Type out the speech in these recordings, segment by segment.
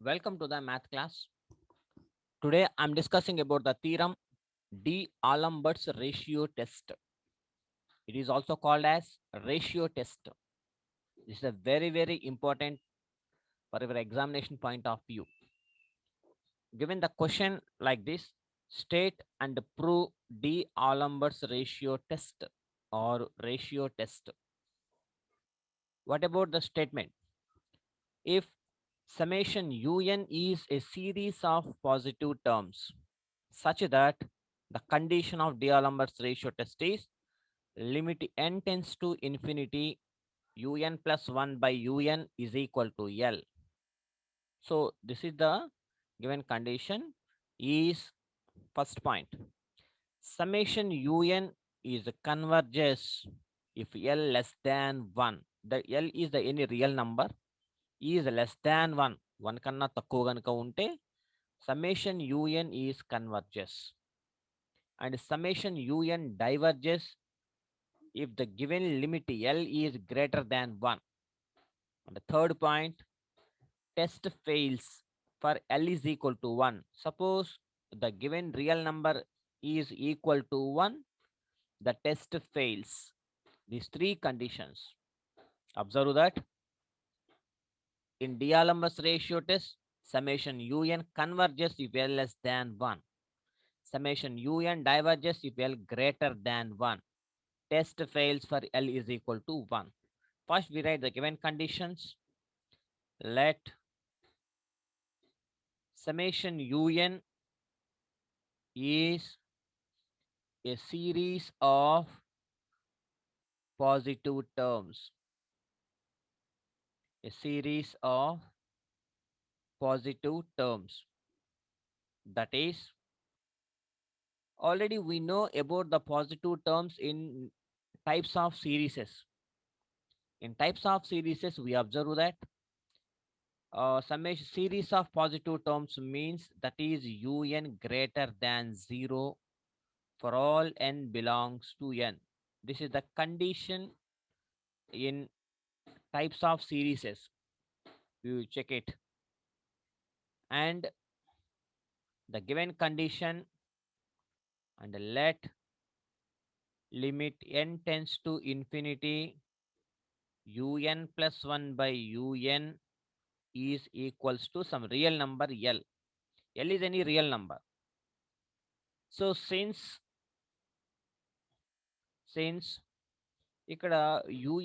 Welcome to the math class. Today I'm discussing about the theorem D'Alembert's ratio test. It is also called as ratio test. This is a very important for your examination point of view. Given the question like this, state and prove D'Alembert's ratio test or ratio test. What about the statement? If summation un is a series of positive terms such that the condition of D'Alembert's ratio test is limit n tends to infinity un plus 1 by un is equal to L. So this is the given condition is first point. Summation un is converges if L less than 1. The L is the any real number is less than 1. 1 కన్నా తక్కువ కనుక ఉంటే summation un is converges and summation un diverges if the given limit L is greater than 1. And the third point, test fails for L is equal to 1. Suppose the given real number is equal to 1, the test fails. These three conditions. Observe that in D'Alembert's ratio test, summation un converges if L less than 1. Summation un diverges if L greater than 1. Test fails for L is equal to 1. First, we write the given conditions. Let summation un is a series of positive terms. A series of positive terms. That is, already we know about the positive terms in types of series. In types of series, we observe that summation series of positive terms means that is un greater than 0 for all n belongs to n. This is the condition in types of series. You check it. And the given condition and let limit n tends to infinity un plus 1 by un is equals to some real number L. L is any real number. So since ఇక్కడ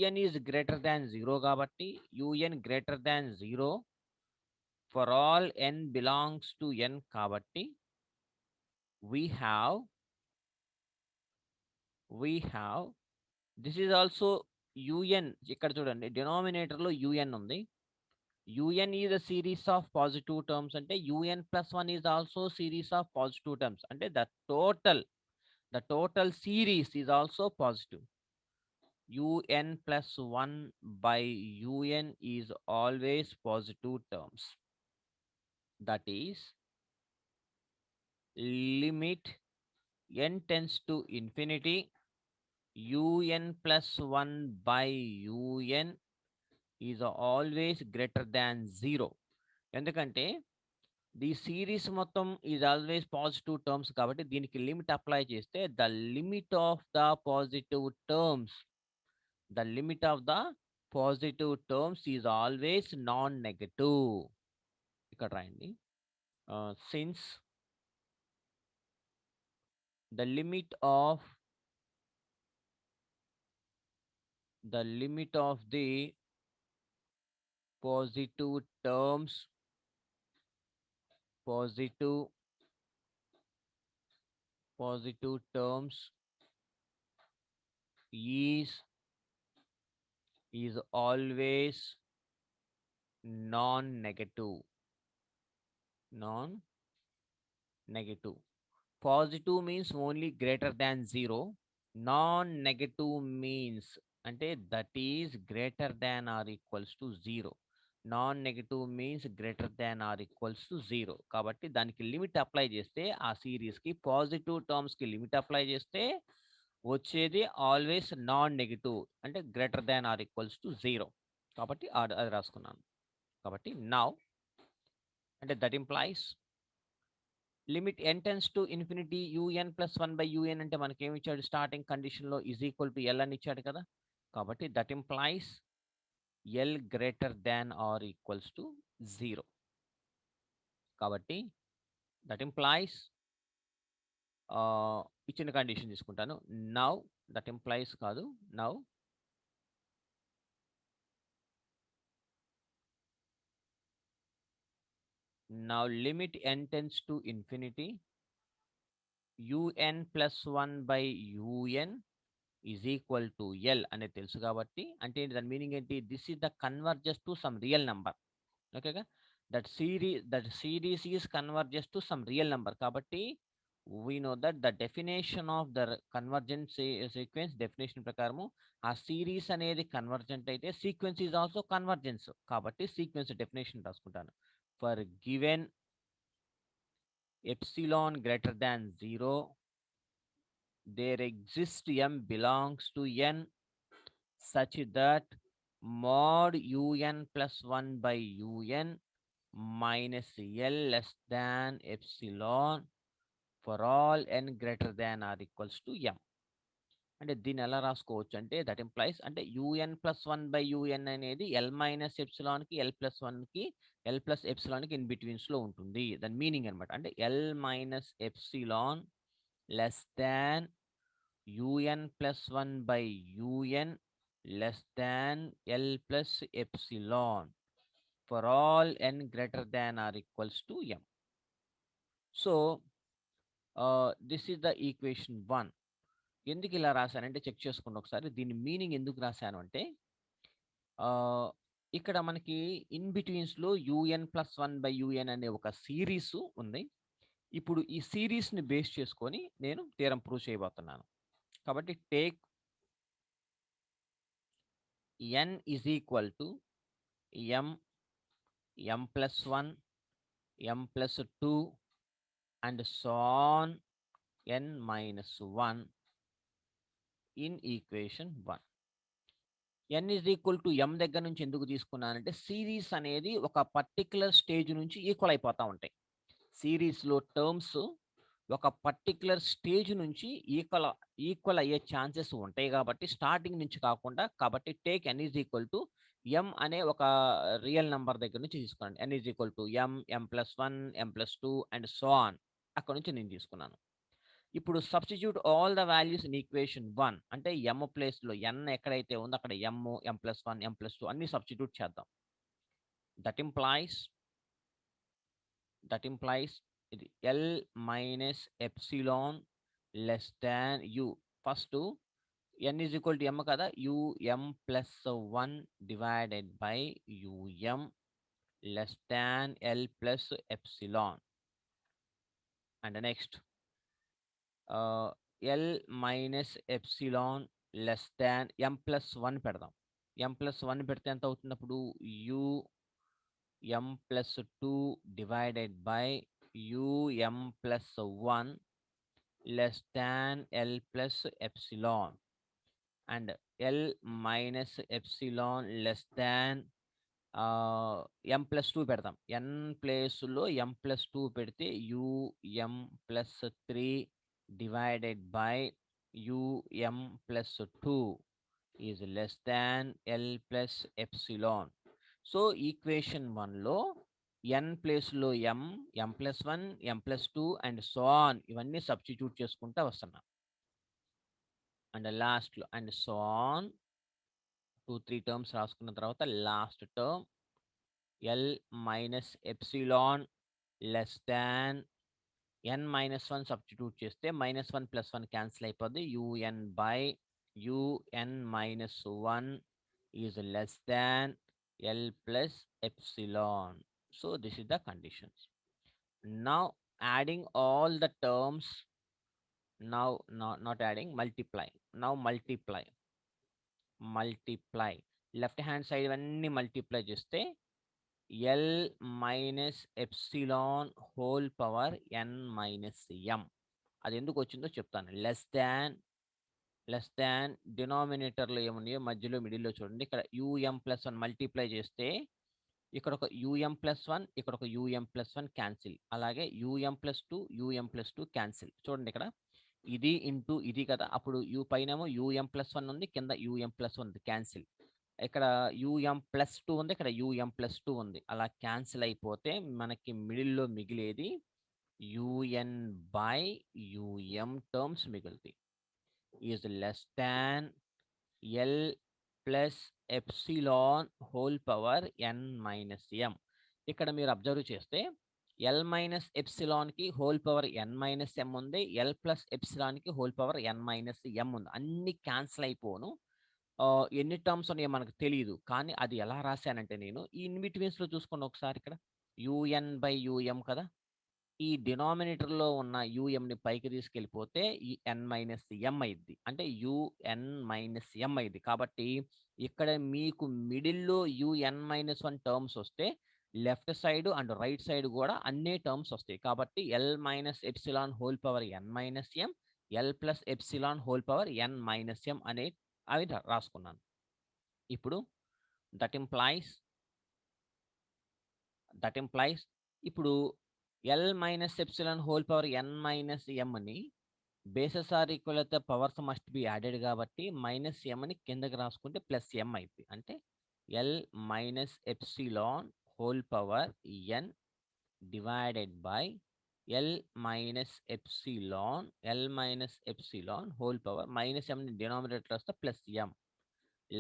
un is greater than 0 కాబట్టి un greater than 0 for all n belongs to n kabatti we have this is also un ikkada chudandi denominator lo un undi un is a series of positive terms ante un plus 1 is also series of positive terms ante the total series is also positive. Un plus 1 by un is always positive terms. That is limit n tends to infinity un plus 1 by un is always greater than 0. ఎందుకంటే the series మొత్తం is always positive terms కాబట్టి దీనికి limit apply చేస్తే the limit of the positive terms is always non negative. ఇక్కడ రాయండి. Since the limit of the positive terms is always non-negative. Positive means only greater than 0. Non-negative means అంటే that is greater than or equals to 0. Non-negative means greater than or equals to 0. కాబట్టి దానికి limit apply చేస్తే ఆ సిరీస్కి positive టర్మ్స్కి limit apply చేస్తే వచ్చేది always non negative అంటే greater than or equals to 0. కాబట్టి అది రాసుకున్నాను. కాబట్టి నౌ అంటే that implies limit n tends to infinity un plus 1/un అంటే మనకేమి ఇచ్చాడు స్టార్టింగ్ కండిషన్లో ఈజ్ ఈక్వల్ టు ఎల్ అని ఇచ్చాడు కదా. కాబట్టి that implies L greater than or equals to 0. కాబట్టి దట్ ఇంప్లాయిస్ ఇచ్చిన కండిషన్ తీసుకుంటాను. నౌ దట్ ఇంప్లాయిస్ కాదు, now limit n tends to infinity un plus 1/un is equal to L అనేది తెలుసు కాబట్టి, అంటే దాని మీనింగ్ ఏంటి, this is the converges to some real number. ఓకేగా, that series is converges to some real number. కాబట్టి we know that the definition of the convergent sequence definition ప్రకారము ఆ సిరీస్ అనేది కన్వర్జెంట్ అయితే సీక్వెన్స్ ఈజ్ ఆల్సో కన్వర్జెన్స్. కాబట్టి sequence definition రాసుకుంటాను. For given epsilon greater than 0 there exists m belongs to n such that mod un plus 1/un minus l less than epsilon for all n greater than or equals to m. అంటే దీన్ని ఎలా రాసుకోవచ్చు అంటే that implies అంటే un plus 1/un అనేది L minus ఎప్సిలాన్కి L plus 1కి L plus ఎప్సిలాన్కి in బిట్వీన్స్లో ఉంటుంది. దాని మీనింగ్ అనమాట. అంటే L minus epsilon less than un plus 1/un less than L plus epsilon for all n greater than or equals to m. So this is the equation 1. ఎందుకు ఇలా రాశానంటే check చేసుకోండి ఒకసారి. దీని మీనింగ్ ఎందుకు రాశాను అంటే ఇక్కడ మనకి ఇన్ బిట్వీన్స్లో un ప్లస్ 1/un అనే ఒక సిరీస్ ఉంది. ఇప్పుడు ఈ సిరీస్ని బేస్ చేసుకొని నేను థీరం ప్రూవ్ చేయబోతున్నాను. కాబట్టి take n is equal to m plus 1 m plus 2 and so on n minus 1 in equation 1. n is equal to m దగ్గర నుంచి ఎందుకు తీసుకున్నానంటే సిరీస్ అనేది ఒక పర్టికులర్ స్టేజ్ నుంచి ఈక్వల్ అయిపోతూ ఉంటాయి. సిరీస్లో టర్మ్స్ ఒక పర్టికులర్ స్టేజ్ నుంచి ఈక్వల్ అయ్యే ఛాన్సెస్ ఉంటాయి కాబట్టి స్టార్టింగ్ నుంచి కాకుండా. కాబట్టి take n is equal to m అనే ఒక రియల్ నెంబర్ దగ్గర నుంచి తీసుకోండి. n is equal to m plus 1 m plus 2 and so on అక్కడ నుంచి నేను తీసుకున్నాను. ఇప్పుడు substitute all the values in equation 1 అంటే m ప్లేస్లో n ఎక్కడైతే ఉందో అక్కడ m ప్లస్ 1 m ప్లస్ 2 అన్ని సబ్స్టిట్యూట్ చేద్దాం. దట్ ఇంప్లాయిస్ ఇది L minus epsilon less than you. First n is equal to m కదా, um plus 1 divided by um less than L plus epsilon. And next L minus epsilon less than m plus 1 పెడదాం. m plus 1 పెడితే ఎంత అవుతుంది అప్పుడు m plus 2 divided by um plus 1 less than L plus epsilon. And L minus epsilon less than m plus 2 పెడదాం. n ప్లేస్లో m plus 2 పెడితే um plus 3 divided by um plus 2 is less than L plus epsilon. So equation 1లో n ప్లేస్లో m plus 1 m plus 2 and so on ఇవన్నీ substitute చేసుకుంటూ వస్తున్నా. And లాస్ట్లో and so on 2-3 terms రాసుకున్న తర్వాత last term L minus epsilon less దాన్ n minus 1 substitute చేస్తే minus 1 plus 1 cancel అయిపోద్ది. un by un minus 1 is less than L plus epsilon. So this is the conditions. Now adding all the terms, not adding, multiply. Now multiply left hand side ఇవన్నీ multiply చేస్తే L minus epsilon whole power n minus m. అది ఎందుకు వచ్చిందో చెప్తాను. Less than డినామినేటర్లో ఏమున్నాయో మధ్యలో మిడిల్లో చూడండి. ఇక్కడ um ప్లస్ 1 మల్టిప్లై చేస్తే ఇక్కడ ఒక um+1, ఇక్కడ ఒక um+1 క్యాన్సిల్. అలాగే um+2, um+2 క్యాన్సిల్. చూడండి ఇక్కడ ఇది ఇంటూ ఇది కదా, అప్పుడు పైనేమో um+1 ఉంది, కింద um+1 ఉంది, క్యాన్సిల్. ఇక్కడ um+2 ఉంది, ఇక్కడ um+2 ఉంది. అలా క్యాన్సిల్ అయిపోతే మనకి మిడిల్లో మిగిలేది un/um టర్మ్స్ మిగులుతాయి. Is less than L plus epsilon whole power n-m. ఇక్కడ మీరు అబ్జర్వ్ చేస్తే L మైనస్ ఎప్సిలాన్కి హోల్ పవర్ n-m ఉంది, L ప్లస్ ఎప్సిలాన్కి హోల్ పవర్ n-m ఉంది. అన్ని క్యాన్సిల్ అయిపోను. ఎన్ని టర్మ్స్ ఉన్నాయో మనకు తెలియదు, కానీ అది ఎలా రాశానంటే నేను ఈ ఇన్బిట్వీన్స్లో చూసుకోండి ఒకసారి. ఇక్కడ un/um కదా, ఈ డినామినేటర్లో ఉన్న ని పైకి తీసుకెళ్ళిపోతే ఈ n-m అయింది, అంటే un-m అయింది. కాబట్టి ఇక్కడ మీకు మిడిల్లో un-1 టర్మ్స్ వస్తే left side and right side కూడా అన్ని టర్మ్స్ వస్తాయి. కాబట్టి L-ఎప్సిలాన్ whole power n-m, L plus epsilon whole power n-m అనే అవి రాసుకున్నాను. ఇప్పుడు దట్ ఇంప్లాయిస్ ఇప్పుడు L minus epsilon whole power n-m ని బేసెస్ ఆర్ ఈక్వల్ అయితే పవర్స్ మస్ట్ బి యాడెడ్ కాబట్టి -m ని కిందకి రాసుకుంటే +m అయిపోయి, అంటే L minus epsilon whole power n divided by L minus epsilon whole power -m ని డినామినేటర్ వస్తే +m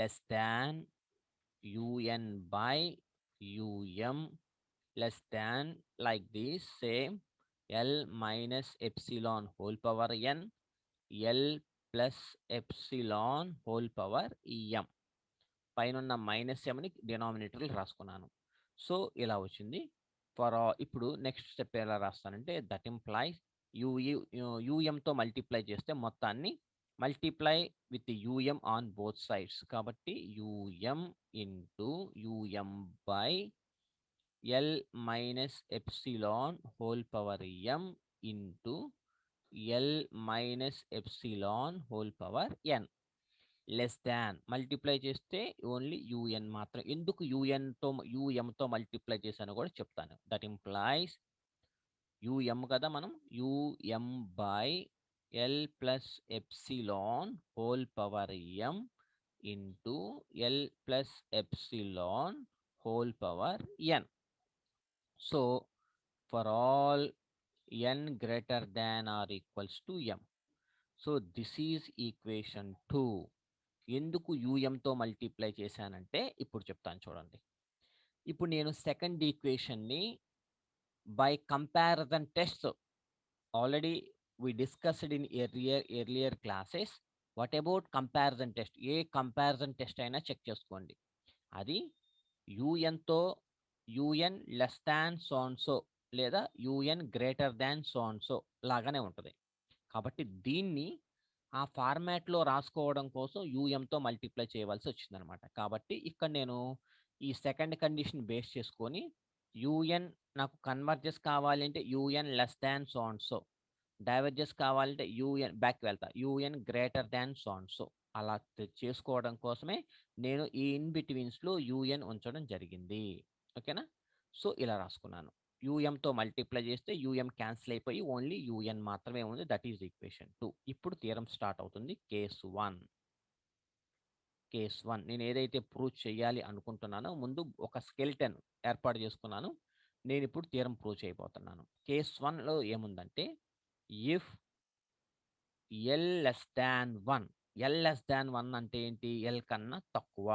less than un/um less than like this, same L minus epsilon whole power n, L plus epsilon whole power m. పైన ఉన్న -m ని డినామినేటర్లో రాసుకున్నాను. So ఇలా వచ్చింది. ఇప్పుడు next step ఎలా రాస్తానంటే దట్ ఇంప్లాయిస్ తో మల్టిప్లై చేస్తే మొత్తాన్ని multiply with on both sides. కాబట్టి into by L minus epsilon whole power m into L minus epsilon whole power n less than multiply చేస్తే ఓన్లీ un మాత్రం. ఎందుకు um తో మల్టిప్లై చేశాను కూడా చెప్తాను. దట్ ఇంప్లాయిస్ కదా, మనం um/L plus epsilon whole power m into L plus epsilon whole power n. So for all n greater than or equals to m. So this is equation 2. ఎందుకు తో multiply చేశానంటే ఇప్పుడు చెప్తాను చూడండి. ఇప్పుడు నేను సెకండ్ ఈక్వేషన్ని by comparison test already we discussed in earlier classes. What about comparison test? A comparison test అయినా చెక్ చేసుకోండి. అది తో un less than so and so లేదా un greater than so and so లాగానే ఉంటుంది. కాబట్టి దీన్ని ఆ ఫార్మాట్లో రాసుకోవడం కోసం తో మల్టిప్లై చేయవలసి వచ్చిందనమాట. కాబట్టి ఇక్కడ నేను ఈ సెకండ్ కండిషన్ బేస్ చేసుకొని un నాకు కన్వర్జెస్ కావాలంటే un less than so and so, diverges కావాలంటే un బ్యాక్ వెళ్తా un greater than so and so. అలా చేసుకోవడం కోసమే నేను ఈ ఇన్ బిట్వీన్స్లో un ఉంచడం జరిగింది. ఓకేనా? సో ఇలా రాసుకున్నాను. తో మల్టిప్లై చేస్తే క్యాన్సిల్ అయిపోయి ఓన్లీ un మాత్రమే ఉంది. That is equation 2. ఇప్పుడు థియరం స్టార్ట్ అవుతుంది. కేస్ 1 నేను ఏదైతే ప్రూవ్ చేయాలి అనుకుంటున్నానో ముందు ఒక స్కెల్టన్ ఏర్పాటు చేసుకున్నాను. నేను ఇప్పుడు థియరం ప్రూవ్ చేయబోతున్నాను. కేస్ 1లో ఏముందంటే ఇఫ్ L less than 1 అంటే ఏంటి? L కన్నా తక్కువ.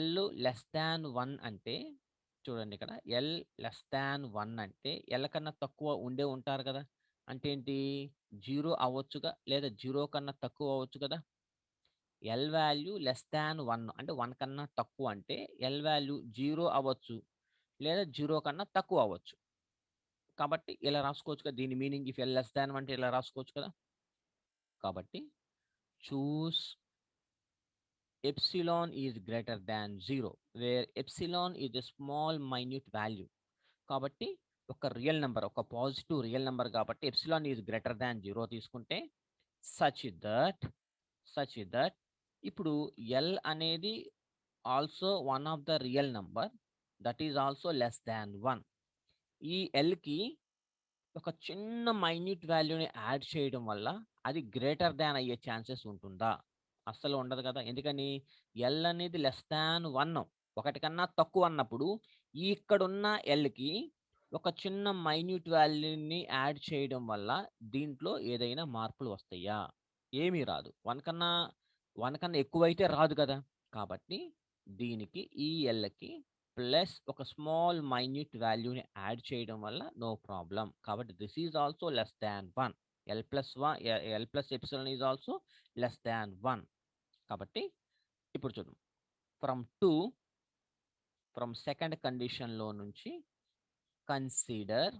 L less than 1 అంటే చూడండి, ఇక్కడ L less than 1 అంటే L కన్నా తక్కువ ఉంటారు కదా, అంటే ఏంటి? 0 అవ్వచ్చుగా, లేదా 0 కన్నా తక్కువ అవ్వచ్చు కదా. L వాల్యూ లెస్ దాన్ 1 అంటే 1 కన్నా తక్కువ అంటే L వాల్యూ 0 అవ్వచ్చు లేదా 0 కన్నా తక్కువ అవ్వచ్చు. కాబట్టి ఇలా రాసుకోవచ్చు కదా. దీని మీనింగ్ ఇఫ్ L లెస్ దాన్ అంటే ఇలా రాసుకోవచ్చు కదా. కాబట్టి చూస్ epsilon is greater than 0 where epsilon is a small minute value. కాబట్టి ఒక రియల్ నెంబర్, ఒక పాజిటివ్ రియల్ నెంబర్ కాబట్టి epsilon is greater than 0 తీసుకుంటే such that ఇప్పుడు L అనేది also one of the real number that is also less than 1. ఈ ఎల్కి ఒక చిన్న మైన్యూట్ వాల్యూని యాడ్ చేయడం వల్ల అది గ్రేటర్ దాన్ అయ్యే ఛాన్సెస్ ఉంటుందా? అస్సలు ఉండదు కదా. ఎందుకని? ఎల్ అనేది లెస్ దాన్ 1, ఒకటి కన్నా తక్కువ అన్నప్పుడు ఇక్కడున్న ఎల్కి ఒక చిన్న మైన్యూట్ వాల్యూని యాడ్ చేయడం వల్ల దీంట్లో ఏదైనా మార్పులు వస్తాయా? ఏమీ రాదు. 1 కన్నా ఎక్కువైతే రాదు కదా. కాబట్టి దీనికి ఈ ఎల్కి ప్లస్ ఒక స్మాల్ మైన్యూట్ వాల్యూని యాడ్ చేయడం వల్ల నో ప్రాబ్లం. కాబట్టి this is also less than 1. L plus epsilon is also less than 1. కాబట్టి ఇప్పుడు చూద్దాం. ఫ్రమ్ సెకండ్ కండిషన్లో నుంచి కన్సిడర్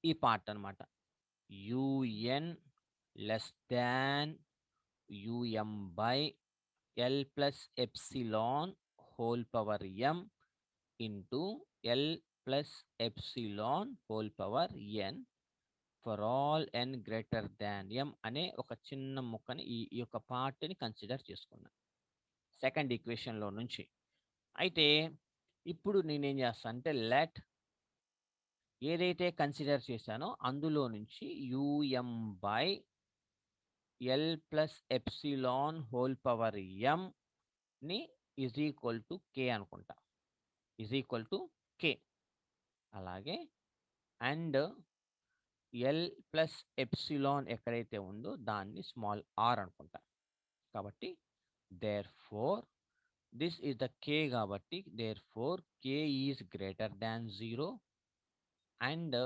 ఈ పార్ట్ అనమాట. UN less than um by L plus epsilon whole power m into L plus epsilon whole power n for all n greater than m అనే ఒక చిన్న ముక్కని ఈ యొక్క పార్ట్ని కన్సిడర్ చేసుకున్నాను సెకండ్ ఈక్వేషన్లో నుంచి. అయితే ఇప్పుడు నేనేం చేస్తాను అంటే లెట్ ఏదైతే కన్సిడర్ చేశానో అందులో నుంచి um by L plus epsilon whole power m ని ఈజ్ ఈక్వల్ టు కే అనుకుంటా. ఈజ్ ఈక్వల్ టు కే. అలాగే అండ్ ఎల్ ప్లస్ ఎప్సిలాన్ ఎక్కడైతే ఉందో దాన్ని స్మాల్ ఆర్ అనుకుంటా. కాబట్టి therefore this is the K. కాబట్టి therefore K is greater than 0 and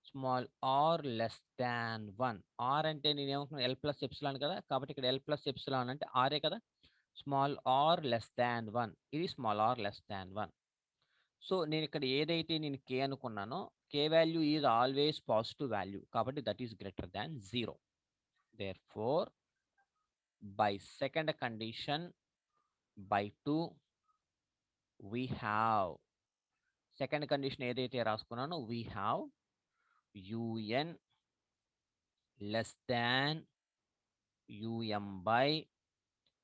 small r less than 1. R అంటే నేను ఏమనుకున్నాను? ఎల్ ప్లస్ ఎప్సిలాన్ కదా. కాబట్టి ఇక్కడ ఎల్ ప్లస్ ఎప్సిలాన్ అంటే ఆరే కదా. Small r less than 1. ఇది small r less than 1. So నేను ఇక్కడ ఏదైతే నేను కే అనుకున్నానో K value is always positive value. కాబట్టి that is greater than 0. Therefore by second condition by 2 we have second condition ఏదైతే రాసుకున్నానో we have u n less than um by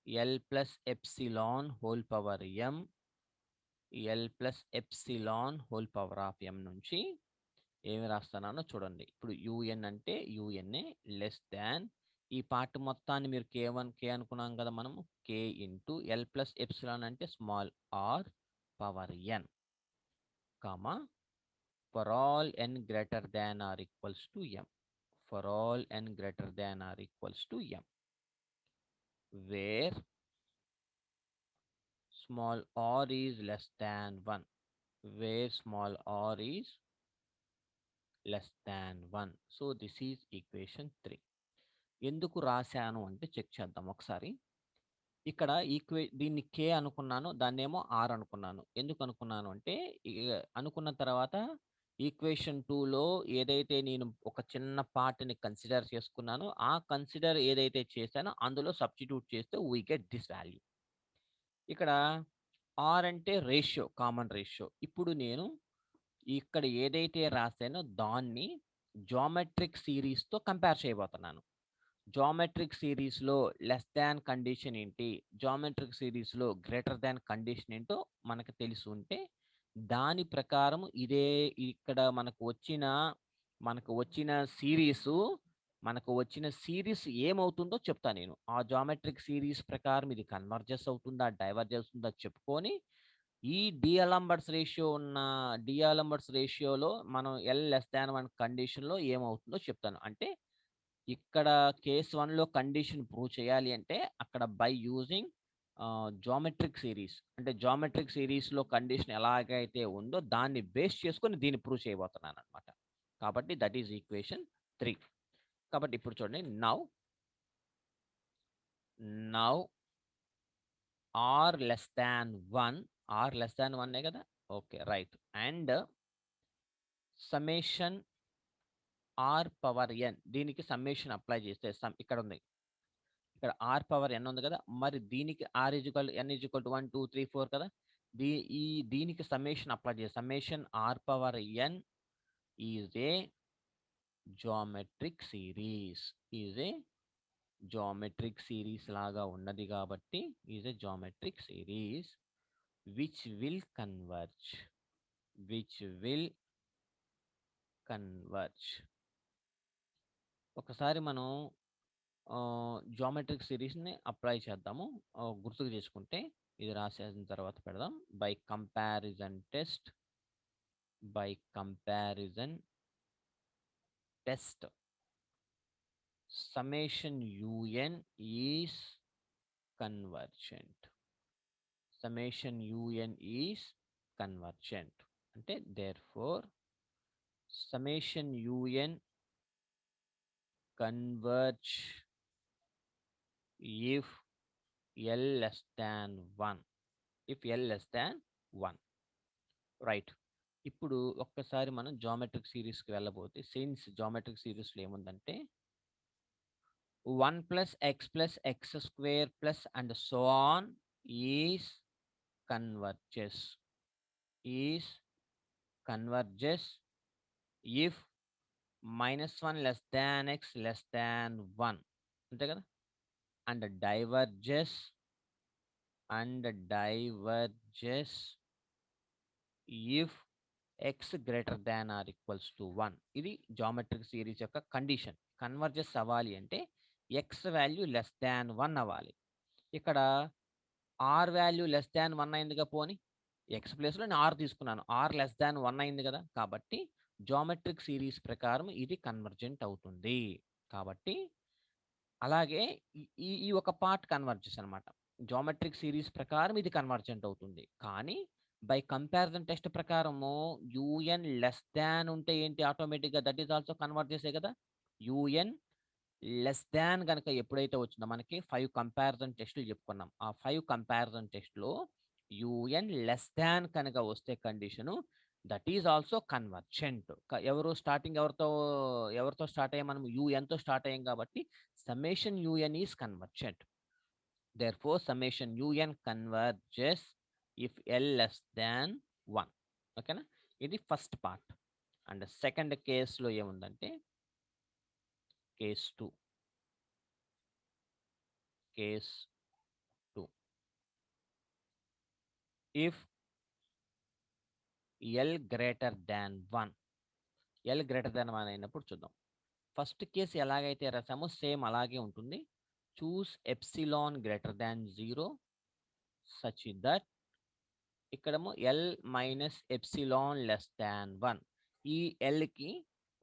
L plus epsilon whole power m L plus epsilon whole power of m నుంచి ఏమి రాస్తున్నానో చూడండి. ఇప్పుడు UN అంటే UNA less than ఈ part మొత్తాన్ని మీరు కే అనుకున్నాం కదా మనము. K into l plus epsilon అంటే small r power n comma for all n greater than or equals to m. Where all n greater than or equals to ఎం వేర్ small r is less than 1. Where small r is less than 1. So this is equation 3. ఎందుకు రాశాను అంటే check చేద్దాం ఒకసారి. ఇక్కడ దీన్ని కే అనుకున్నాను, దాన్ని ఏమో ఆర్ అనుకున్నాను. ఎందుకు అనుకున్నాను అంటే అనుకున్న తర్వాత ఈక్వేషన్ 2లో ఏదైతే నేను ఒక చిన్న పార్ట్ని కన్సిడర్ చేసుకున్నానో ఆ కన్సిడర్ ఏదైతే చేశానో అందులో సబ్స్టిట్యూట్ చేస్తే వీ గెట్ దిస్ వాల్యూ. ఇక్కడ ఆర్ అంటే రేషియో, కామన్ రేషియో. ఇప్పుడు నేను ఇక్కడ ఏదైతే రాశానో దాన్ని జామెట్రిక్ సిరీస్తో కంపేర్ చేయబోతున్నాను. జామెట్రిక్ సిరీస్లో లెస్ దాన్ కండిషన్ ఏంటి, జామెట్రిక్ సిరీస్లో గ్రేటర్ దాన్ కండిషన్ ఏంటో మనకు తెలిసి ఉంటే దాని ప్రకారం ఇదే ఇక్కడ మనకు వచ్చిన సిరీస్ ఏమవుతుందో చెప్తా నేను. ఆ జామెట్రిక్ సిరీస్ ప్రకారం ఇది కన్వర్జెస్ అవుతుందా, డైవర్జెస్ అవుతుందా చెప్పుకొని ఈ డిఅలెంబర్ట్స్ రేషియోలో మనం ఎల్ లెస్ దాన్ 1 కండిషన్లో ఏమవుతుందో చెప్తాను. అంటే ఇక్కడ కేస్ 1లో కండిషన్ ప్రూవ్ చేయాలి అంటే అక్కడ బై యూజింగ్ జామెట్రిక్ సిరీస్, అంటే జామెట్రిక్ సిరీస్లో కండిషన్ ఎలాగైతే ఉందో దాన్ని బేస్ చేసుకొని దీన్ని ప్రూవ్ చేయబోతున్నాను అనమాట. కాబట్టి దట్ ఈజ్ ఈక్వేషన్ 3. కాబట్టి ఇప్పుడు చూడండి, నౌ ఆర్ లెస్ దాన్ 1 కదా. Okay right. And summation r power n, దీనికి సమ్మేషన్ అప్లై చేస్తే ఇక్కడ ఉంది, ఇక్కడ ఆర్ పవర్ ఎన్ ఉంది కదా. మరి దీనికి ఆర్ ఎన్ ఈజ్వల్ టు 1 2 3 4 కదా. దీనికి సమ్మేషన్ అప్లై చేస్తే summation r power n is a geometric series. Geometric series లాగా ఉన్నది కాబట్టి is a geometric series which will converge which will converge. ఒకసారి మనం జామెట్రిక్ సిరీస్ని అప్లై చేద్దాము. గుర్తుకు చేసుకుంటే ఇది రాసేసిన తర్వాత పెడదాం. By comparison test summation un is convergent. Summation un is convergent. అంటే therefore summation un converge if l less than 1. if l less than 1. Right. ఇప్పుడు ఒక్కసారి మనం జామెట్రిక్ సిరీస్కి వెళ్ళబోతే సిన్స్ జామెట్రిక్ సిరీస్లో ఏముందంటే 1 plus x plus x square plus and so on is converges if -1 less than x less than 1 అంతే కదా. and diverges if x greater than or equals to 1. ఇది geometric series యొక్క condition. Converges అవ్వాలి అంటే X value less than 1 అవ్వాలి. ఇక్కడ are value less than 1 అయిందిగా, పోని ఎక్స్ ప్లేస్లో నేను ఆర్ తీసుకున్నాను, ఆర్ లెస్ దాన్ 1 అయింది కదా. కాబట్టి జామెట్రిక్ సిరీస్ ప్రకారం ఇది కన్వర్జెంట్ అవుతుంది. కాబట్టి అలాగే ఈ ఒక పార్ట్ కన్వర్జెస్ అనమాట. జామెట్రిక్ సిరీస్ ప్రకారం ఇది కన్వర్జెంట్ అవుతుంది. కానీ బై కంపారిజన్ టెస్ట్ ప్రకారము యూఎన్ లెస్ దాన్ ఉంటే ఏంటి, ఆటోమేటిక్గా దట్ ఈస్ ఆల్సో కన్వర్ట్ చేసే కదా. యూఎన్ లెస్ దాన్ కనుక ఎప్పుడైతే వచ్చిందో మనకి 5 కంపారిజన్ టెస్టులు చెప్పుకున్నాం. ఆ 5 కంపారిజన్ టెస్ట్లో యూఎన్ లెస్ దాన్ కనుక వస్తే condition that is also convergent. ఎవరితో స్టార్ట్ అయ్యాం మనం, యూఎన్తో స్టార్ట్ అయ్యాం కాబట్టి summation UN is convergent. therefore summation un converges if l less than 1. ఓకేనా, ఇది ఫస్ట్ పార్ట్. అండ్ సెకండ్ కేసులో ఏముందంటే case 2 if l greater than 1 అయినప్పుడు చూద్దాం. ఫస్ట్ కేసు ఎలాగైతే రాసామో సేమ్ అలాగే ఉంటుంది. Choose epsilon greater than 0 such that ఇక్కడేమో L minus epsilon less than 1. ఈ ఎల్కి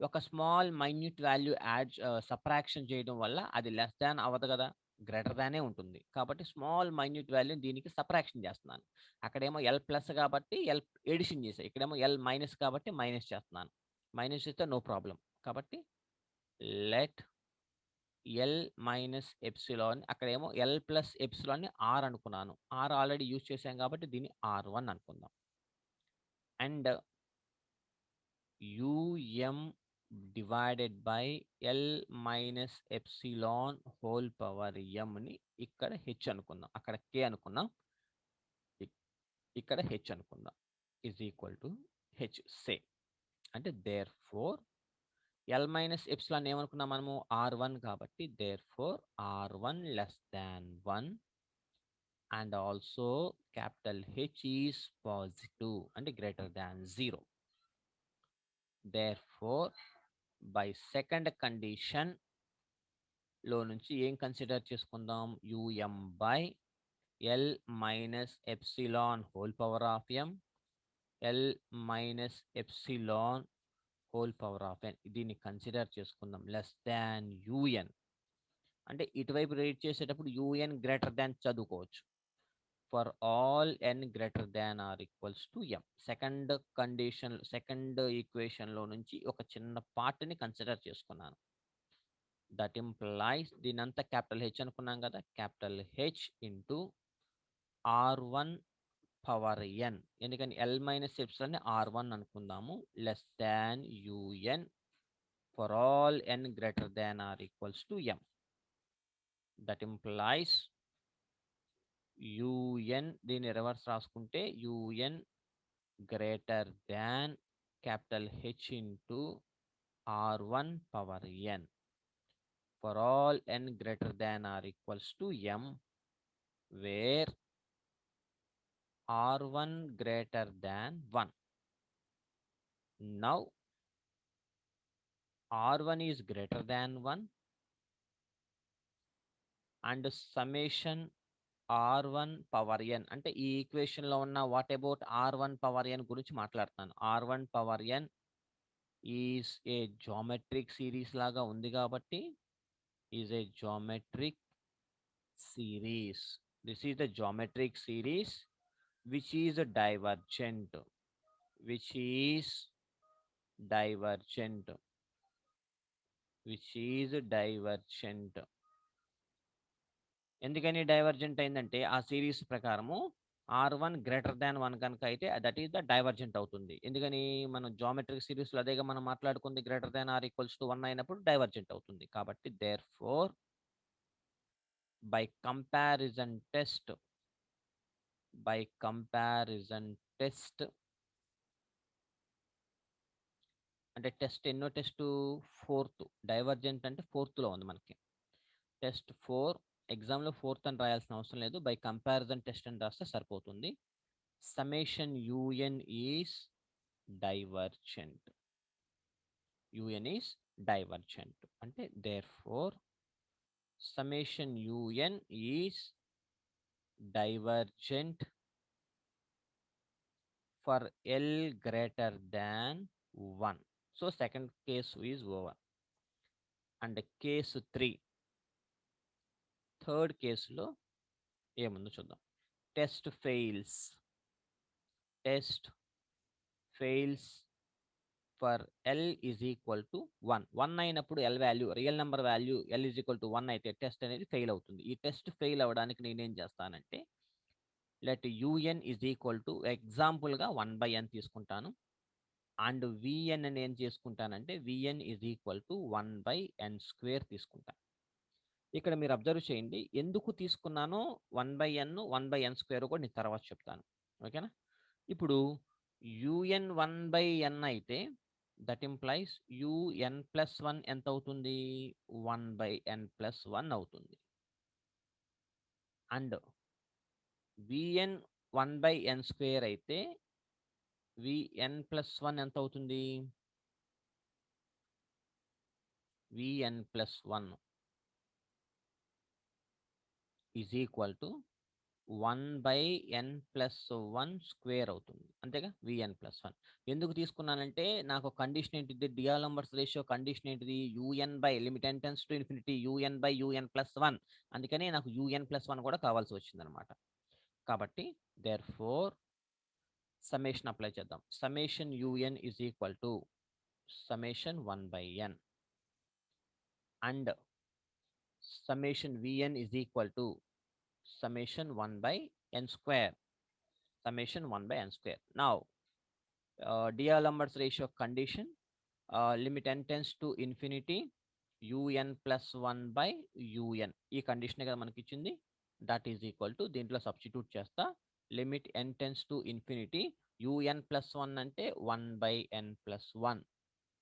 ఒక small minute value add subtraction చేయడం వల్ల అది లెస్ దాన్ అవ్వదు కదా, గ్రేటర్ దానే ఉంటుంది. కాబట్టి స్మాల్ మైన్యూట్ వాల్యూ దీనికి సబ్ట్రాక్షన్ చేస్తున్నాను. అక్కడేమో ఎల్ ప్లస్ కాబట్టి ఎల్ ఎడిషన్ చేసాను, ఇక్కడేమో ఎల్ మైనస్ కాబట్టి మైనస్ చేస్తున్నాను. మైనస్ చేస్తే నో ప్రాబ్లం. కాబట్టి లెట్ ఎల్ మైనస్ ఎప్సిలాన్, అక్కడేమో ఎల్ ప్లస్ ఎప్సిలాన్ని ఆర్ అనుకున్నాను. ఆర్ ఆల్రెడీ యూజ్ చేశాం కాబట్టి దీన్ని R1 అనుకుందాం. And u m divided by L minus epsilon whole power ఎంని ఇక్కడ హెచ్ అనుకుందాం, అక్కడ కే అనుకున్నాం, ఇక్కడ హెచ్ అనుకుందాం, ఈజ్ ఈక్వల్ టు హెచ్ సే. అంటే therefore L minus epsilon ఏమనుకున్నాం మనము, R1 కాబట్టి therefore R1 less than 1 and also capital H is positive అంటే greater than 0. Therefore by second condition లో నుంచి ఏం కన్సిడర్ చేసుకుందాం, u m by L minus epsilon whole power of m, L minus epsilon whole power of n, దీన్ని consider చేసుకుందాం less than UN. అంటే ఇటువైపు rate చేసేటప్పుడు యూఎన్ గ్రేటర్ దాన్ చదువుకోవచ్చు. For all n greater than or equals to m. Second condition, second ఈక్వేషన్లో నుంచి ఒక చిన్న పార్ట్ని కన్సిడర్ చేసుకున్నాను. దట్ ఇంప్లైస్ దీనంతా క్యాపిటల్ హెచ్ అనుకున్నాం కదా, capital H into R1 power n. ఎందుకని ఎల్ మైనస్ ఎప్సిలాన్ R1 అనుకుందాము, less than u n for all n greater than or equals to m. That implies u n, దీన్ని రివర్స్ రాసుకుంటే u n greater than capital H into R1 power n. for all n greater than or equals to m, where r1 greater than 1. Now r1 is greater than 1 and summation r1 power n అంటే ఈ equation లో ఉన్న what about r1 power n గురించి మాట్లాడుతాను. r1 power n is a geometric series లాగా ఉంది కాబట్టి is a geometric series. This is the geometric series which is divergent, which is divergent, which is divergent. ఎందుకని divergent అయిందంటే ఆ series ప్రకారము r1 greater than 1 కనుక అయితే దట్ ఈస్ ద డైవర్జెంట్ అవుతుంది. ఎందుకని మనం జామెట్రిక్ సిరీస్ లో అదేగా మనం మాట్లాడుకుంది greater than or equals to 1 అయినప్పుడు డైవర్జెంట్ అవుతుంది. కాబట్టి therefore by comparison test, by comparison test, అంటే టెస్ట్ ఎన్నో టెస్ట్ ఫోర్త్, డైవర్జెంట్ అంటే ఫోర్త్ లో ఉంది మనకి. టెస్ట్ 4 ఎగ్జామ్ లో ఫోర్త్ అని రాయాల్సిన అవసరం లేదు, బై కంపారిజన్ టెస్ట్ అని రాస్తే సరిపోతుంది. Summation u n is divergent, u n is divergent అంటే therefore summation u n is divergent for L greater than 1. So second case is over. And case 3, third case లో ఏముందో చూద్దాం. Test fails, test fails for L is equal to 1. 1 అయినప్పుడు L value, real number value L is equal to 1 అయితే test అనేది fail అవుతుంది. ఈ test fail అవ్వడానికి నేనేం చేస్తానంటే let UN is equal to ఎగ్జాంపుల్గా 1/n తీసుకుంటాను. అండ్ విఎన్ అని ఏం చేసుకుంటానంటే v n is equal to 1/n² తీసుకుంటాను. ఇక్కడ మీరు అబ్జర్వ్ చేయండి, ఎందుకు తీసుకున్నానో 1/n 1/n² కూడా నేను తర్వాత చెప్తాను. ఓకేనా? ఇప్పుడు యూఎన్ 1/n అయితే దట్ ఇంప్లైస్ UN+1 ఎంత అవుతుంది? 1/n+1 అవుతుంది. అండ్ విఎన్ 1/n² అయితే Vn+1 ఎంత అవుతుంది? Vn+1 is equal to 1/n+1² అవుతుంది. అంతేగా? Vn+1 ఎందుకు తీసుకున్నానంటే నాకు కండిషన్ ఏంటిది, డిఆలెంబర్ట్స్ రేషియో కండిషన్ ఏంటిది, limit n tends to infinity UN/UN+1. అందుకనే నాకు UN+1 కూడా కావాల్సి వచ్చింది అనమాట. కాబట్టి దేర్ ఫోర్ సమ్మేషన్ అప్లై చేద్దాం. Summation UN is equal to summation 1/n and summation Vn is equal to summation 1/n², summation 1/n². Now D'Alembert's ratio condition, limit n tends to infinity UN+1/UN ఈ condition కదా మనకి ఇచ్చింది. That is equal to దీంట్లో substitute చేస్తా, limit n tends to infinity UN+1 అంటే 1/n+1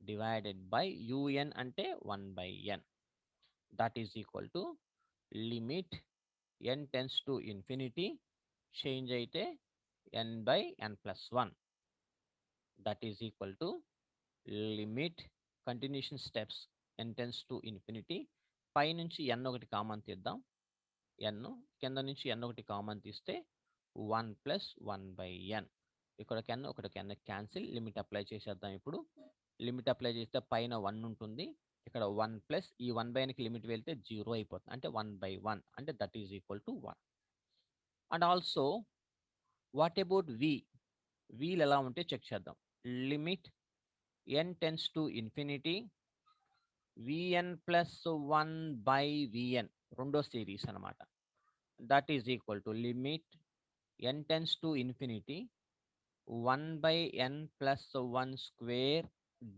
divided by UN అంటే 1/n. That is equal to limit n tends to infinity change అయితే n/n+1. That is equal to limit continuation steps n tends to infinity. పై నుంచి n ఒకటి common తీద్దాం, n కింద నుంచి n ఒకటి common తీస్తే 1+1/n. ఇక్కడికి n ఒకటికి n క్యాన్సిల్, లిమిట్ అప్లై చేసేద్దాం. ఇప్పుడు లిమిట్ అప్లై చేస్తే పైన 1 ఉంటుంది, ఇక్కడ 1 ప్లస్ ఈ 1/nకి లిమిట్ వెళ్తే 0 అయిపోతుంది, అంటే 1/1 అంటే that is equal to 1. And also what about వీల్ ఎలా ఉంటే చెక్ చేద్దాం. Limit n tends to infinity Vn+1/Vn రెండో సిరీస్ అనమాట. That is equal to limit n tends to infinity 1/n+1²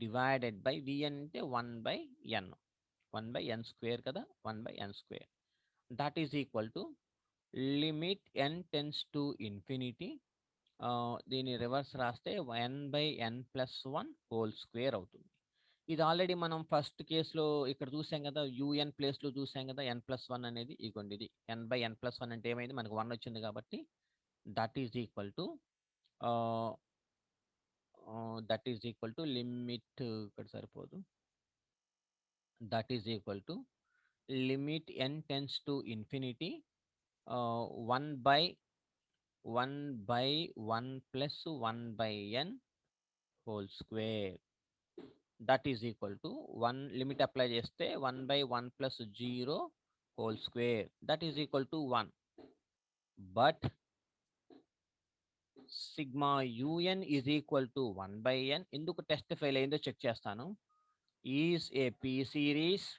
divided by Vn అంటే 1/n, 1/n² కదా, 1/n². That is equal to limit n tends to infinity, దీని reverse రాస్తే n/n+1² అవుతుంది. ఇది already మనం first కేసులో ఇక్కడ చూసాం కదా, యూఎన్ ప్లేస్లో చూసాం కదా, n+1 అనేది ఇగోండి, ఇది n/n+1 అంటే ఏమైంది, మనకు 1 వచ్చింది కాబట్టి that is equal to limit, ఇక్కడ సరిపోదు, that is equal to limit n tends to infinity 1/1 plus 1/n whole square, that is equal to 1 limit apply చేస్తే 1/1 plus 0 whole square, that is equal to 1. But sigma un is equal to 1/n. ఎందుకు test fail అయిందో check చేస్తాను. Is A P series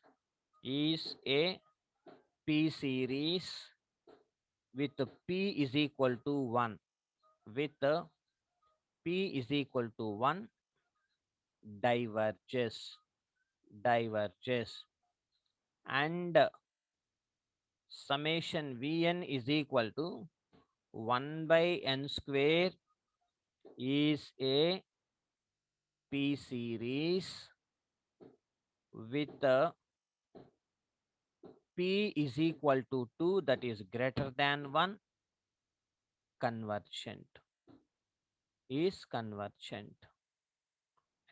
with p is equal to 1, with p is equal to 1 diverges, and summation vn is equal to 1/n square is a p series with p is equal to 2, that is greater than 1, convergent, is convergent.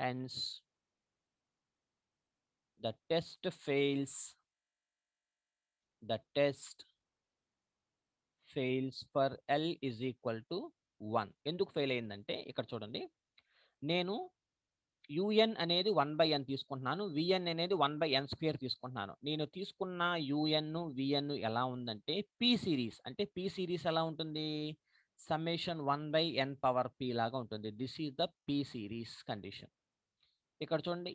Hence the test fails for L is equal to 1. ఎందుకు fail అయిందంటే ఇక్కడ చూడండి, నేను UN అనేది 1/n తీసుకుంటున్నాను, VN అనేది 1/n² తీసుకుంటున్నాను. నేను తీసుకున్న UN VN ఎలా ఉందంటే P సిరీస్, అంటే P సిరీస్ ఎలా ఉంటుంది, సమ్మేషన్ 1/n⁻p లాగా ఉంటుంది. This is the P series condition. ఇక్కడ చూడండి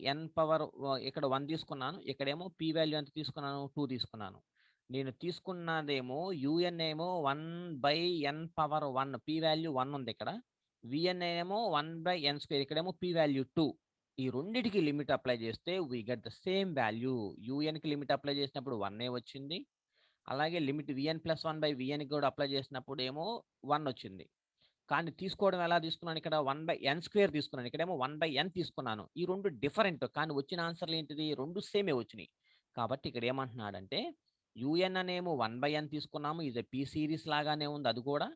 ఇక్కడ 1 తీసుకున్నాను, ఇక్కడేమో P వాల్యూ ఎంత తీసుకున్నాను, 2 తీసుకున్నాను. నేను తీసుకున్నదేమో UN ఏమో 1/n⁻1, P వాల్యూ 1 ఉంది ఇక్కడ, VN ఏమో 1/n², ఇక్కడేమో P వాల్యూ 2. ఈ రెండిటికి లిమిట్ అప్లై చేస్తే we get the same value. యూఎన్కి లిమిట్ అప్లై చేసినప్పుడు 1 వచ్చింది, అలాగే లిమిట్ vn+1/vnకి కూడా అప్లై చేసినప్పుడు ఏమో 1 వచ్చింది. కానీ తీసుకోవడం ఎలా తీసుకున్నాను, ఇక్కడ 1/n² తీసుకున్నాను, ఇక్కడేమో 1/n తీసుకున్నాను. ఈ రెండు డిఫరెంట్, కానీ వచ్చిన ఆన్సర్లు ఏంటిది, రెండు సేమే వచ్చినాయి. కాబట్టి ఇక్కడ ఏమంటున్నాడంటే UN అనేమో 1/n తీసుకున్నాము, ఇది P సిరీస్ లాగానే ఉంది అది కూడా.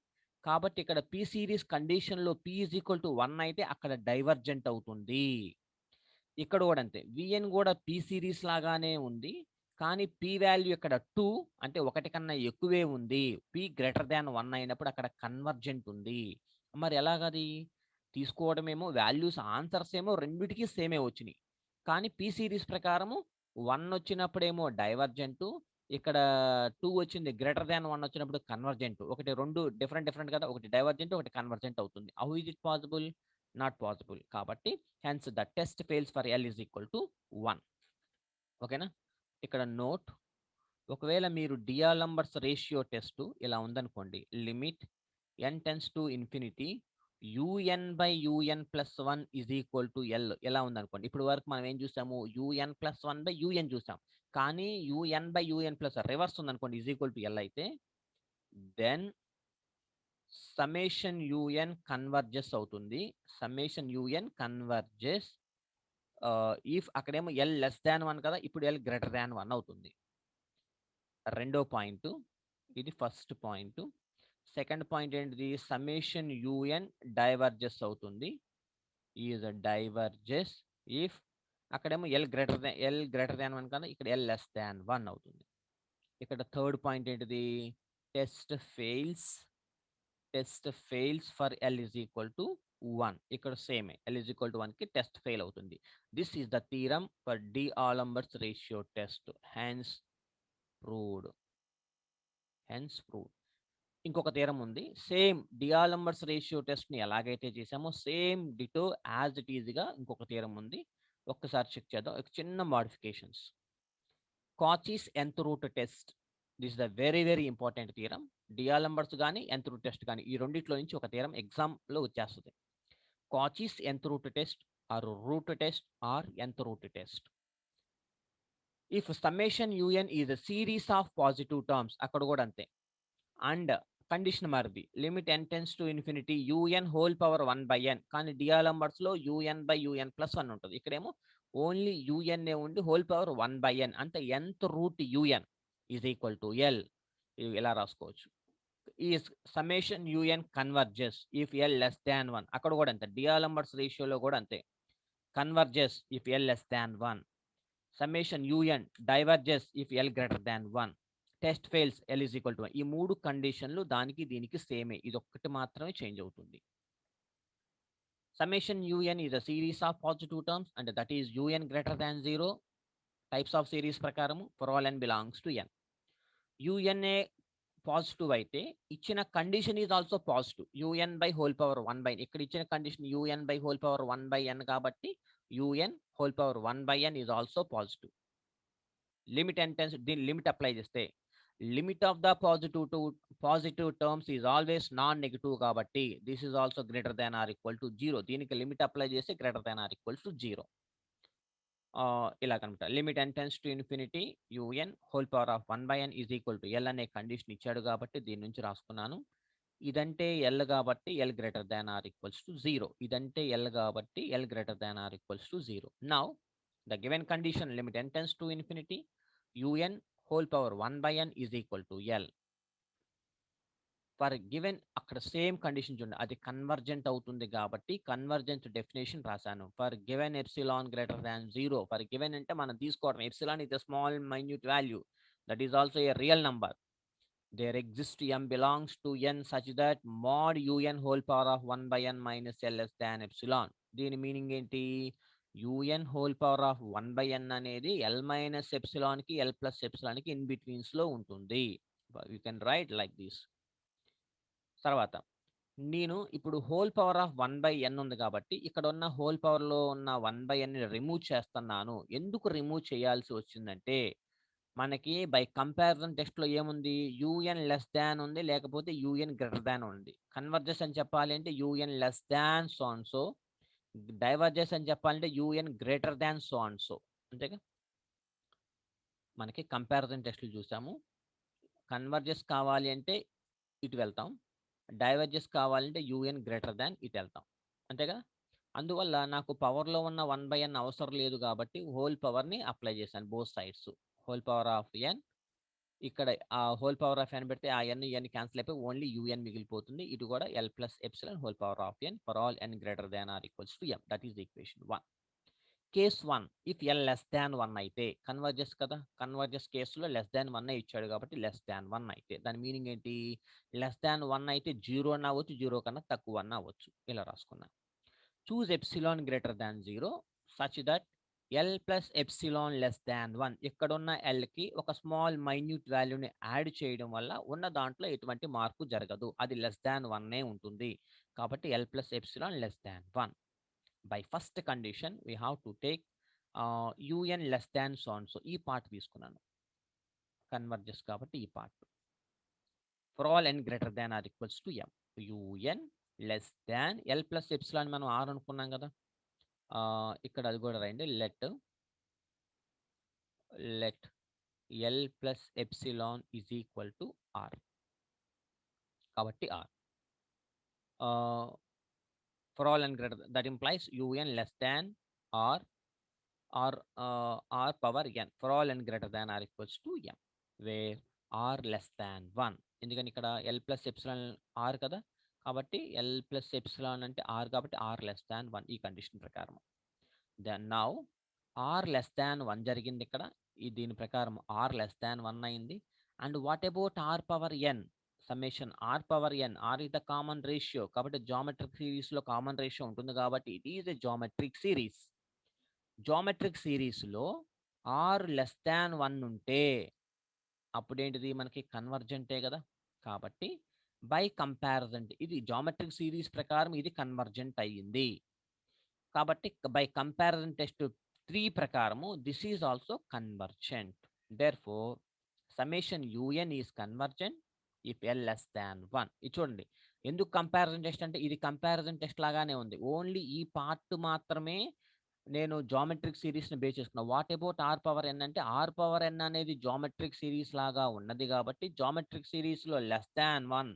కాబట్టి ఇక్కడ P సిరీస్ కండిషన్లో P ఈజ్ ఈక్వల్ టు 1 అయితే అక్కడ డైవర్జెంట్ అవుతుంది. ఇక్కడ కూడా అంతే, VN కూడా P సిరీస్ లాగానే ఉంది, కానీ P వాల్యూ ఇక్కడ 2, అంటే 1 కన్నా ఎక్కువే ఉంది. P గ్రేటర్ దాన్ 1 అయినప్పుడు అక్కడ కన్వర్జెంట్ ఉంది. మరి ఎలాగది తీసుకోవడమేమో, వాల్యూస్ ఆన్సర్స్ ఏమో రెండిటికి సేమే వచ్చినాయి, కానీ P సిరీస్ ప్రకారము 1 వచ్చినప్పుడేమో డైవర్జెంట్, ఇక్కడ 2 వచ్చింది గ్రేటర్ దాన్ 1 వచ్చినప్పుడు కన్వర్జెంట్. ఒకటి రెండు డిఫరెంట్ కదా, ఒకటి డైవర్జెంట్ ఒకటి కన్వర్జెంట్ అవుతుంది. How is it possible, not possible. కాబట్టి hence the test fails for L is equal to 1. ఓకేనా. ఇక్కడ నోట్, ఒకవేళ మీరు డిఆలెంబర్ట్స్ రేషియో టెస్ట్ ఇలా ఉందనుకోండి, limit n tends to infinity UN/UN+1 is equal to L ఎలా ఉందనుకోండి. ఇప్పుడు వరకు మనం ఏం చూసాము, UN+1/UN చూసాం, కానీ UN/UN+ రివర్స్ ఉందనుకోండి, ఈజ్ ఈక్వల్ టు L అయితే దెన్ సమ్మేషన్ UN కన్వర్జెస్ అవుతుంది. సమ్మేషన్ UN కన్వర్జెస్ ఇఫ్ అక్కడేమో L లెస్ దాన్ 1 కదా, ఇప్పుడు L గ్రేటర్ దాన్ 1 అవుతుంది. రెండో పాయింట్, ఇది ఫస్ట్ పాయింట్. సెకండ్ పాయింట్ ఏంటిది, సమ్మేషన్ UN డైవర్జెస్ అవుతుంది, ఈజ్ డైవర్జెస్ ఇఫ్ అక్కడేమో L గ్రేటర్ దాన్ 1 కదా, ఇక్కడ L లెస్ దాన్ 1 అవుతుంది. ఇక్కడ థర్డ్ పాయింట్ ఏంటిది, test fails for L is equal to 1. ఇక్కడ సేమే, L ఈజ్ ఈక్వల్ టు 1కి టెస్ట్ ఫెయిల్ అవుతుంది. This is the theorem for D'Alembert's ratio test. Hence proved. ఇంకొక థీరం ఉంది, సేమ్ డిఆలెంబర్ట్స్ రేషియో టెస్ట్ని ఎలాగైతే చేసామో సేమ్ డిటో యాజ్ ఇట్ ఈజ్గా ఇంకొక థీరం ఉంది. ఒక్కసారి చెక్ చేద్దాం, ఒక చిన్న modifications. Cauchy's nth root test, this is the very very important theorem. D'Alembert's కానీ nth రూట్ టెస్ట్ కానీ ఈ రెండిట్లో నుంచి ఒక థీరం ఎగ్జామ్లో వచ్చేస్తుంది. Cauchy's nth root test or root test or nth root test. If summation UN is a series of positive terms, అక్కడ కూడా అంతే. అండ్ కండిషన్ మారింది, limit n tends to infinity UN whole power 1/n, కానీ D'Alembert's లో UN/UN+1 ఉంటుంది, ఇక్కడేమో only UN ఉండి whole power 1/n అంటే nth root UN is equal to l. ఇలా రాసుకోవచ్చు. ఈ summation UN converges if l less than 1. అక్కడ కూడా అంతే, డిఆలంబర్ట్స్ రేషియోలో కూడా అంతే. Converges if l less than 1. Summation UN diverges if l greater than 1. Test fails L is equal to 1. ఈ 3 కండిషన్లు దానికి దీనికి సేమే, ఇది ఒక్కటి మాత్రమే చేంజ్ అవుతుంది. Summation un is a series of positive terms and that is un greater than 0. Types of series ప్రకారం for all n belongs to n. una positive అయితే ఇచ్చిన condition is also positive. un by whole power 1/n. ఇక్కడ ఇచ్చిన condition un by whole power 1/n కాబట్టి un whole power 1/n is also positive. Limit tends దీని limit apply చేస్తే limit of the positive terms is always non negative కాబట్టి this is also greater than or equal to 0. దీనికి limit apply చేస్తే greater than or equal to 0. ఇలా కనుక limit tends to infinity U N whole power of 1/n is equal to L అనే condition ఇచ్చాడు కాబట్టి దీని నుంచి రాసుకున్నాను. ఇదంటే ఎల్ కాబట్టి L greater than or equals to 0. ఇదంటే ఎల్ కాబట్టి L greater than or equals to 0. Now the given condition limit tends to infinity un whole power 1/n is equal to L. For given అక్కడ same condition చూడండి, అది convergent అవుతుంది కాబట్టి convergent definition రాశాను. For given epsilon greater than 0. For given అంటే మనం తీసుకోవడం epsilon is the small minute value that is also a real number. There exist m belongs to n such that mod un whole power of 1/n minus l less than epsilon. దీని meaning ఏంటి? un whole power of 1/n అనేది l minus ఎప్సిలాన్కి l plus ఎప్సిలాన్కి in బిట్వీన్స్లో ఉంటుంది. You can write like this. తర్వాత నేను ఇప్పుడు హోల్ పవర్ ఆఫ్ 1/n ఉంది కాబట్టి ఇక్కడ ఉన్న హోల్ పవర్లో ఉన్న 1/n రిమూవ్ చేస్తున్నాను. ఎందుకు రిమూవ్ చేయాల్సి వచ్చిందంటే మనకి బై కంపారిజన్ టెస్ట్లో ఏముంది? un లెస్ దాన్ ఉంది, లేకపోతే un గ్రేటర్ దాన్ ఉంది. కన్వర్జెస్ అని చెప్పాలి అంటే un less than so and so, diverges అని చెప్పాలంటే un greater than so and so. అంతేగా, మనకి కంపారిజన్ టెస్ట్లు చూసాము. కన్వర్జెస్ కావాలి అంటే ఇటు వెళ్తాం, డైవర్జెస్ కావాలంటే un గ్రేటర్ దాన్ ఇటు వెళ్తాం. అంతేగా, అందువల్ల నాకు పవర్లో ఉన్న 1/n అవసరం లేదు కాబట్టి హోల్ పవర్ని అప్లై చేశాను both sides. Whole power of n, ఇక్కడ ఆ హోల్ పవర్ ఆఫ్ n పెడితే ఆ n క్యాన్సిల్ అయిపోయి ఓన్లీ un మిగిలిపోతుంది. ఇటు కూడా l plus epsilon whole power of n for all n greater than or equals to m. That is equation 1. Case 1, if l less than 1 అయితే converges కదా, converges కేసులో less than 1 ఇచ్చాడు కాబట్టి less than 1 అయితే దాని మీనింగ్ ఏంటి? Less than 1 అయితే 0 అన్న అవ్వచ్చు, 0 కన్నా తక్కువ అన్న అవ్వచ్చు. ఇలా రాసుకున్నాను. Choose epsilon greater than 0 such that l plus epsilon less than 1. ఇక్కడున్న lకి ఒక స్మాల్ మైన్యూట్ వాల్యూని యాడ్ చేయడం వల్ల ఉన్న దాంట్లో ఎటువంటి మార్పు జరగదు, అది లెస్ దాన్ 1 ఉంటుంది. కాబట్టి l plus epsilon less than 1. By first condition we have to take un less than so and so. ఈ పార్ట్ తీసుకున్నాను, కన్వర్జెస్ కాబట్టి ఈ part. For all n greater than or equals to m, un less than l plus epsilon మనం r అనుకున్నాం కదా, ఇక్కడ అది కూడా రాయండి. Let l plus epsilon is equal to r. కాబట్టి r for all n greater, that implies un less than r power n for all n greater than or equals to m, where r less than 1. ఎందుకని ఇక్కడ l plus epsilon r కదా, కాబట్టి l plus epsilon అంటే r కాబట్టి r less than 1 ఈ condition ప్రకారం. Then now r less than 1 జరిగింది ఇక్కడ, దీని ప్రకారం r లెస్ దాన్ 1 అయింది. And what about r power n? Summation r power n, r is the common ratio కాబట్టి జామెట్రిక్ సిరీస్లో కామన్ రేషియో ఉంటుంది కాబట్టి it is a geometric series. Geometric సిరీస్లో r లెస్ దాన్ 1 ఉంటే అప్పుడేంటిది? మనకి కన్వర్జెంటే కదా, కాబట్టి బై కంపారిజన్ ఇది జామెట్రిక్ సిరీస్ ప్రకారం ఇది కన్వర్జెంట్ అయ్యింది. కాబట్టి బై కంపారిజన్ టెస్ట్ 3 ప్రకారము this is also convergent. Therefore summation un is convergent if l less than 1. ఇది చూడండి, ఎందుకు కంపారిజన్ టెస్ట్ అంటే ఇది కంపారిజన్ టెస్ట్ లాగానే ఉంది, ఓన్లీ ఈ పార్ట్ మాత్రమే నేను జామెట్రిక్ సిరీస్ని బేస్ చేసుకున్నాను. What about r power n అంటే r పవర్ n అనేది జామెట్రిక్ సిరీస్ లాగా ఉన్నది కాబట్టి జామెట్రిక్ సిరీస్లో లెస్ దాన్ 1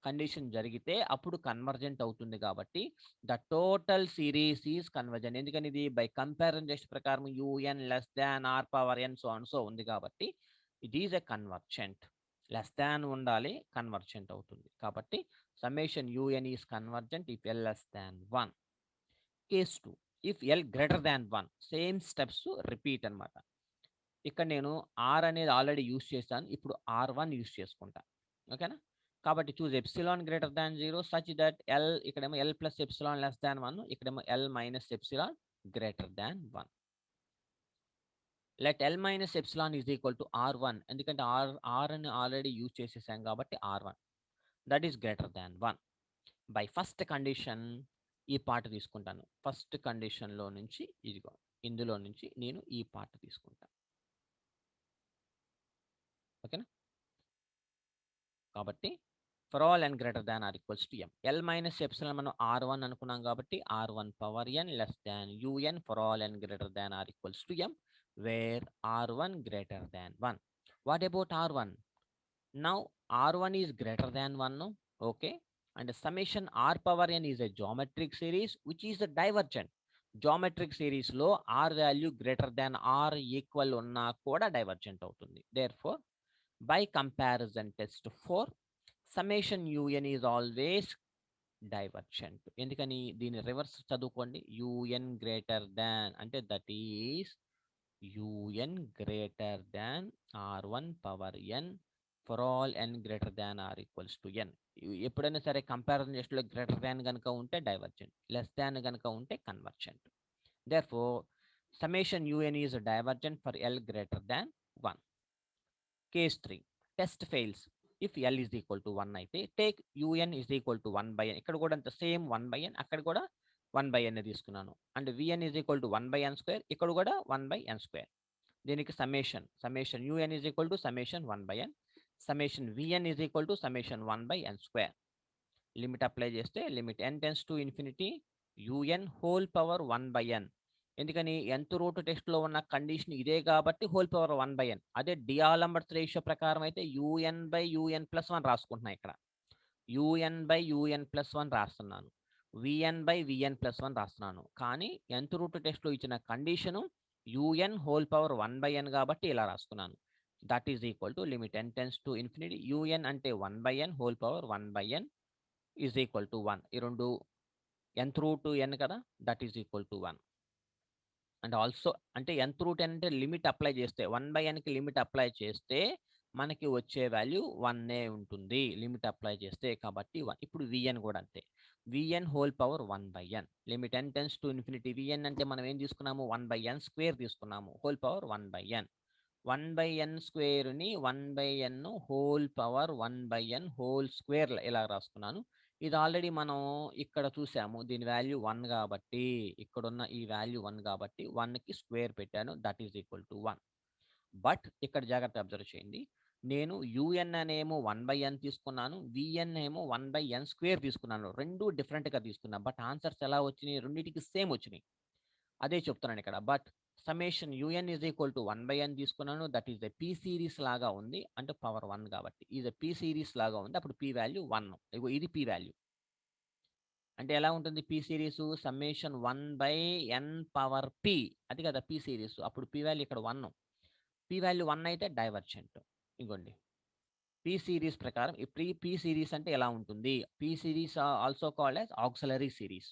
కండిషన్ జరిగితే అప్పుడు కన్వర్జెంట్ అవుతుంది కాబట్టి the total series is convergent. ఎందుకని ఇది బై కంపారిజన్ టెస్ట్ ప్రకారం UN less than r power n so and so ఉంది కాబట్టి it is a convergent. Less than ఉండాలి, కన్వర్జెంట్ అవుతుంది. కాబట్టి summation UN is convergent if l less than 1. Case 2, if l greater than 1. Same steps repeat అనమాట. ఇక్కడ నేను are అనేది already use చేశాను, ఇప్పుడు R1 యూస్ చేసుకుంటా. ఓకేనా? కాబట్టి choose epsilon greater than 0 such that L, ఇక్కడేమో L plus epsilon less than 1, ఇక్కడేమో L minus epsilon greater than 1. Let L minus epsilon is equal to R1, ఎందుకంటే ఆర్ అని ఆల్రెడీ యూజ్ చేసేసాం కాబట్టి R1 that is greater than 1. By first condition ఈ part తీసుకుంటాను. First కండిషన్లో నుంచి ఇదిగో ఇందులో నుంచి నేను ఈ పార్ట్ తీసుకుంటాను. ఓకేనా? కాబట్టి for all n greater than or equals to m. L minus epsilon మనం R1 అనుకున్నాం కాబట్టి R1 power n less than UN for all n greater than or equals to m, where R1 greater than 1. What about R1? Now R1 is greater than 1. Okay, and summation R power n is a geometric series which is the divergent. Geometric సిరీస్లో R value greater than R equal ఉన్నా కూడా divergent అవుతుంది. Therefore by comparison test 4, summation UN is always divergent. ఎందుకని? దీని reverse చదువుకోండి. UN greater than అంటే that is UN greater than R1 power n for all n greater than or equals to n. ఎప్పుడైనా సరే comparison టెస్ట్లో greater than కనుక ఉంటే divergent, less than కనుక ఉంటే convergent. Therefore summation UN is divergent for L greater than 1. Case 3, test fails if L is equal to 1 అయితే take UN is equal to 1/n. ఇక్కడ కూడా అంత సేమ్ 1/n, అక్కడ కూడా 1/n తీసుకున్నాను. And VN is equal to 1/n², ఇక్కడ కూడా 1/n². దీనికి summation UN is equal to summation 1/n, summation VN is equal to summation 1/n². Limit apply చేస్తే limit n tends to infinity UN whole power 1/n. ఎందుకని? nth route టెస్ట్లో ఉన్న condition ఇదే కాబట్టి whole power 1/n. అదే డిఆలంబర్ట్స్ ratio ప్రకారం అయితే UN/UN+1 రాసుకుంటున్నా. ఇక్కడ UN/UN+1 రాస్తున్నాను, VN/VN+1 రాస్తున్నాను. కానీ nth రూట్ టెస్ట్లో ఇచ్చిన condition UN whole power 1/n కాబట్టి ఇలా రాసుకున్నాను. That is equal to limit n tends to infinity UN అంటే 1/n whole power 1/n is equal to 1. ఈ రెండు nth రూట్ n కదా, that is equal to 1. And also అంటే nth route n అంటే limit apply చేస్తే 1/nకి limit apply చేస్తే మనకి వచ్చే వాల్యూ 1 ఉంటుంది లిమిట్ అప్లై చేస్తే, కాబట్టి 1. ఇప్పుడు VN కూడా అంతే, VN whole power 1/n. Limit n tends to infinity VN అంటే మనం ఏం తీసుకున్నాము? 1/n² తీసుకున్నాము, whole power 1/n. 1/n²ని 1/n whole power 1/n whole square ఇలా రాసుకున్నాను. ఇది ఆల్రెడీ మనం ఇక్కడ చూసాము, దీని వాల్యూ 1 కాబట్టి ఇక్కడున్న ఈ వాల్యూ 1 కాబట్టి 1కి స్క్వేర్ పెట్టాను, that is equal to 1. But ఇక్కడ జాగ్రత్త అబ్జర్వ్ చేయండి, నేను UN అనేమో 1/n తీసుకున్నాను, VN ఏమో 1/n² తీసుకున్నాను. రెండు డిఫరెంట్గా తీసుకున్నా, బట్ ఆన్సర్స్ ఎలా వచ్చినాయి? రెండింటికి సేమ్ వచ్చినాయి. అదే చెప్తున్నాను ఇక్కడ. But summation UN is equal to 1/n తీసుకున్నాను, that is a P series లాగా ఉంది, అంటే పవర్ 1 కాబట్టి ఈజ్ ఎ P సిరీస్ లాగా ఉంది. అప్పుడు P వాల్యూ 1. ఇగో ఇది P వాల్యూ. అంటే ఎలా ఉంటుంది P series? Summation 1/n power P, అది కదా P సిరీస్. అప్పుడు P వాల్యూ ఇక్కడ 1. P వాల్యూ 1 అయితే డైవర్జెంట్. ఇగోండి P సిరీస్ ప్రకారం P సిరీస్ అంటే ఎలా ఉంటుంది? P series also called as auxiliary series.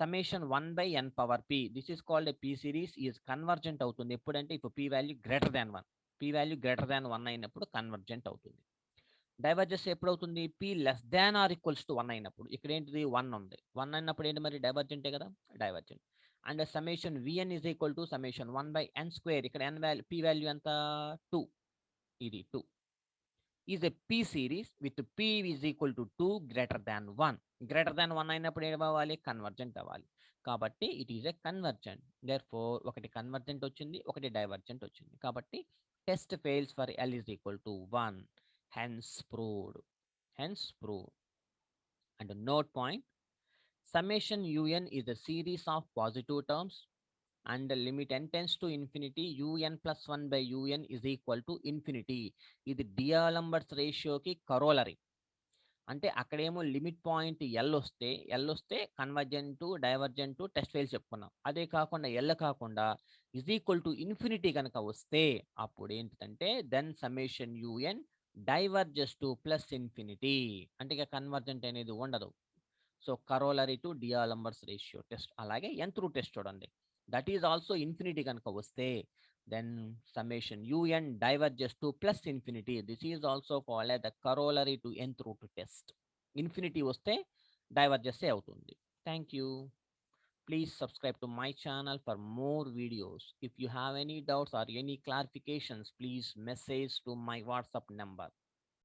Summation 1/n power P, this is called a P series, is convergent అవుతుంది ఎప్పుడంటే ఇప్పుడు P value greater than 1. P value greater than 1 అయినప్పుడు convergent అవుతుంది. Divergence ఎప్పుడు అవుతుంది? P less than are equals to 1 అయినప్పుడు. ఇక్కడ ఏంటిది? 1 ఉంది, 1 అయినప్పుడు ఏంటి మరి? డైవర్జెంటే కదా, divergent. And summation VN is equal to summation 1/n². ఇక్కడ P వాల్యూ ఎంత? 2, ఇది 2. Is a P series with P is equal to 2 greater than 1. Greater than 1 అయినప్పుడు ఏం అవ్వాలి? కన్వర్జెంట్ అవ్వాలి. కాబట్టి it is a convergent. Therefore ఒకటి కన్వర్జెంట్ వచ్చింది, ఒకటి డైవర్జెంట్ వచ్చింది. కాబట్టి test fails for L is equal to 1. Hence proved. And note point, summation UN is a series of positive terms and the limit n tends to infinity UN plus 1 by UN is equal to infinity. ఇది డిఆలంబర్ట్స్ రేషియోకి కరోలరీ. అంటే అక్కడేమో limit point L వస్తే convergent, divergent, test fails చెప్పుకున్నాం. అదే కాకుండా L కాకుండా is equal to infinity గనక వస్తే అప్పుడు ఏంటంటే then summation U N diverges to plus infinity. అంటే ఇక కన్వర్జెంట్ అనేది ఉండదు. So corollary to d'Alembert's ratio test. అలాగే ఎన్ త్రూ టెస్ట్ చూడండి. దట్ ఈజ్ ఆల్సో ఇన్ఫినిటీ కనుక వస్తే then summation U N diverges to plus infinity. This is also called the corollary to nth root test. Infinity వస్తే diverges అవుతుంది. Thank you. Please subscribe to my channel for more videos. If you have any doubts or any clarifications, please message to my WhatsApp number.